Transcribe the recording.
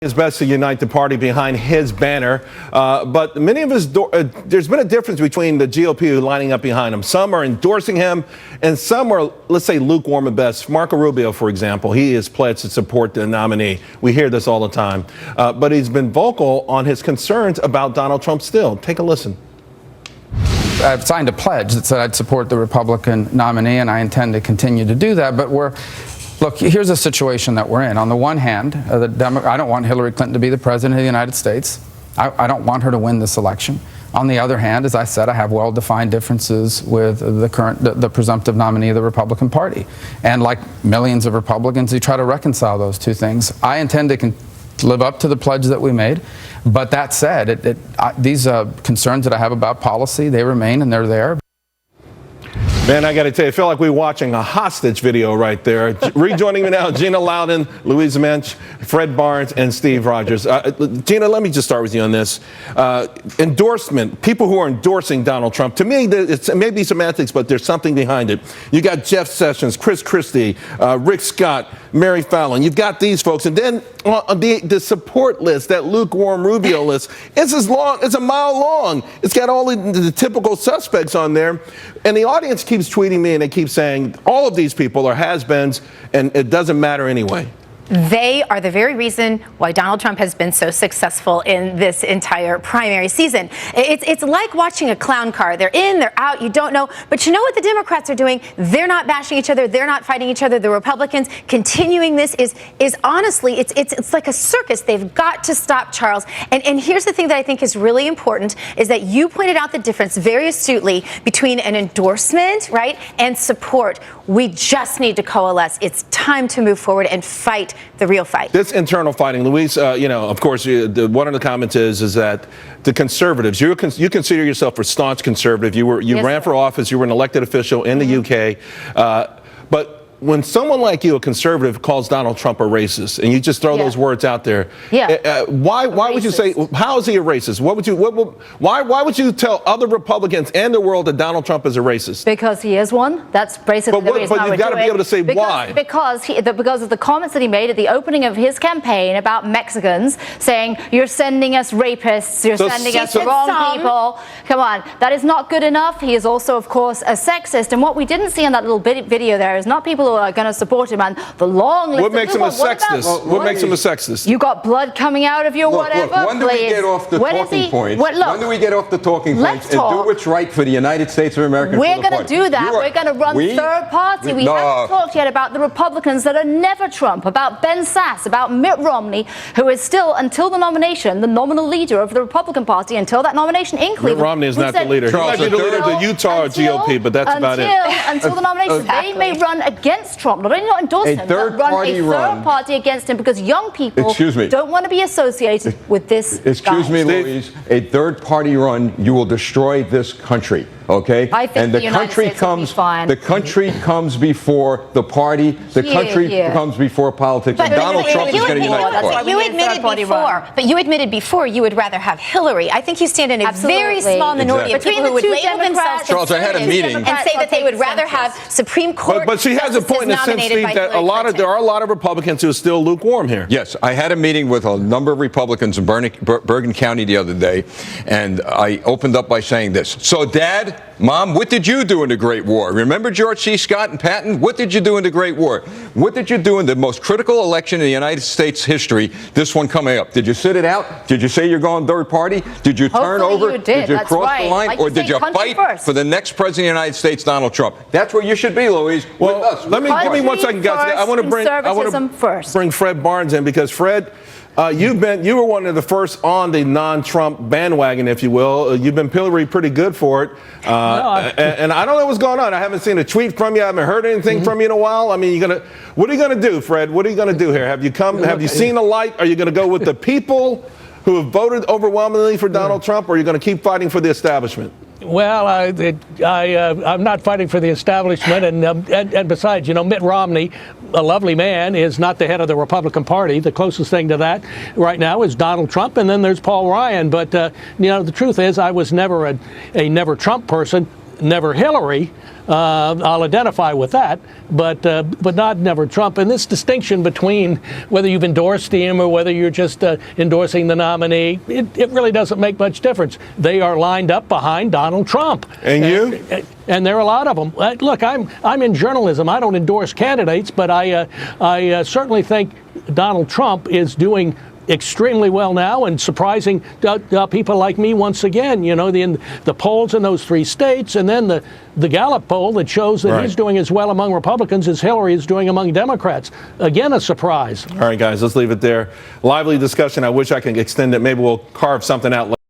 His best to unite the party behind his banner, but many of his there's been a difference between the GOP lining up behind him. Some are endorsing him, and some are, let's say, lukewarm at best. Marco Rubio, for example, he has pledged to support the nominee. We hear this all the time, but he's been vocal on his concerns about Donald Trump still. Take a listen. I've signed a pledge that said I'd support the Republican nominee, and I intend to continue to do that. But look, here's a situation that we're in. On the one hand, I don't want Hillary Clinton to be the president of the United States. I don't want her to win this election. On the other hand, as I said, I have well-defined differences with the presumptive nominee of the Republican Party. And like millions of Republicans, we try to reconcile those two things. I intend to live up to the pledge that we made. But that said, these concerns that I have about policy, they remain and they're there. Man, I got to tell you, I feel like we're watching a hostage video right there. Rejoining me now, Gina Loudon, Louise Mensch, Fred Barnes, and Steve Rogers. Gina, let me just start with you on this. Endorsement, people who are endorsing Donald Trump, to me, it may be semantics, but there's something behind it. You got Jeff Sessions, Chris Christie, Rick Scott, Mary Fallon. You've got these folks. And then the support list, that lukewarm Rubio list, it's a mile long. It's got all the typical suspects on there. And the audience keeps tweeting me and they keep saying all of these people are has-beens and it doesn't matter anyway. They are the very reason why Donald Trump has been so successful in this entire primary season. It's like watching a clown car. They're in, they're out, you don't know. But you know what the Democrats are doing? They're not bashing each other. They're not fighting each other. The Republicans continuing this is honestly, it's like a circus. They've got to stop, Charles. And here's the thing that I think is really important is that you pointed out the difference very astutely between an endorsement, right, and support. We just need to coalesce. It's time to move forward and fight the real fight. This internal fighting, Louise, of course, one of the comments is that the conservatives, you consider yourself a staunch conservative. You ran for office. You were an elected official in the UK. But when someone like you, a conservative, calls Donald Trump a racist, and you just throw those words out there, why would you say, how is he a racist? Why would you tell other Republicans and the world that Donald Trump is a racist? Because he is one. That's basically the reason. But you've got to be able to say why. Because of the comments that he made at the opening of his campaign about Mexicans, saying, you're sending us rapists, you're sending us the wrong people. Come on, that is not good enough. He is also, of course, a sexist. And what we didn't see in that little video there is not people who are going to support him and the long list. What makes him a sexist? What makes him a sexist? You got blood coming out of your whatever. Look, when do we get off the talking points? When do we get off the talking points and do what's right for the United States of America? We're going to do that. We're going to run third party. We haven't talked yet about the Republicans that are never Trump, about Ben Sasse, about Mitt Romney, who is still, until the nomination, the nominal leader of the Republican Party, until that nomination in Cleveland. Mitt Romney is not the leader. He might be the leader of the Utah GOP, but that's about it. Until the nomination, they may run against Trump, not only not endorse him, but run a third party against him because young people don't want to be associated with this guy. Excuse me, Louise. A third party run, you will destroy this country. Okay? I think and the country comes. The country comes before the party. The country comes before politics. And Donald Trump is going to unite the party. You admitted before you would rather have Hillary. I think you stand in a very small minority of people who would label themselves Charles, I had a meeting and say that they would rather have Supreme Court. But she has a point in the sense, Steve, that there are a lot of Republicans who are still lukewarm here. Yes, I had a meeting with a number of Republicans in Bergen County the other day, and I opened up by saying this. So, Dad, Mom, what did you do in the Great War? Remember George C. Scott and Patton? What did you do in the Great War? What did you do in the most critical election in the United States history, this one coming up? Did you sit it out? Did you say you're going third party? Did you turn over? Did you cross the line? Or did you fight for the next president of the United States, Donald Trump? That's where you should be, Louise. Well, give me 1 second, guys. I want to bring Fred Barnes in because Fred, you were one of the first on the non-Trump bandwagon, if you will. You've been pilloried pretty good for it. And I don't know what's going on. I haven't seen a tweet from you. I haven't heard anything from you in a while. I mean, what are you going to do, Fred? What are you going to do here? Have you seen the light? Are you going to go with the people who have voted overwhelmingly for Donald Trump, or are you going to keep fighting for the establishment? Well, I'm not fighting for the establishment, and besides, Mitt Romney, a lovely man, is not the head of the Republican Party. The closest thing to that right now is Donald Trump, and then there's Paul Ryan. But the truth is, I was never a never Trump person. never Hillary. I'll identify with that, but not never Trump. And this distinction between whether you've endorsed him or whether you're just endorsing the nominee, it really doesn't make much difference. They are lined up behind Donald Trump. And you? And there are a lot of them. Look, I'm in journalism. I don't endorse candidates, but I certainly think Donald Trump is doing extremely well now and surprising people like me once again. You know, the polls in those 3 states, and then the Gallup poll that shows that he's doing as well among Republicans as Hillary is doing among Democrats. Again, a surprise. All right, guys, let's leave it there. Lively discussion. I wish I could extend it. Maybe we'll carve something out later.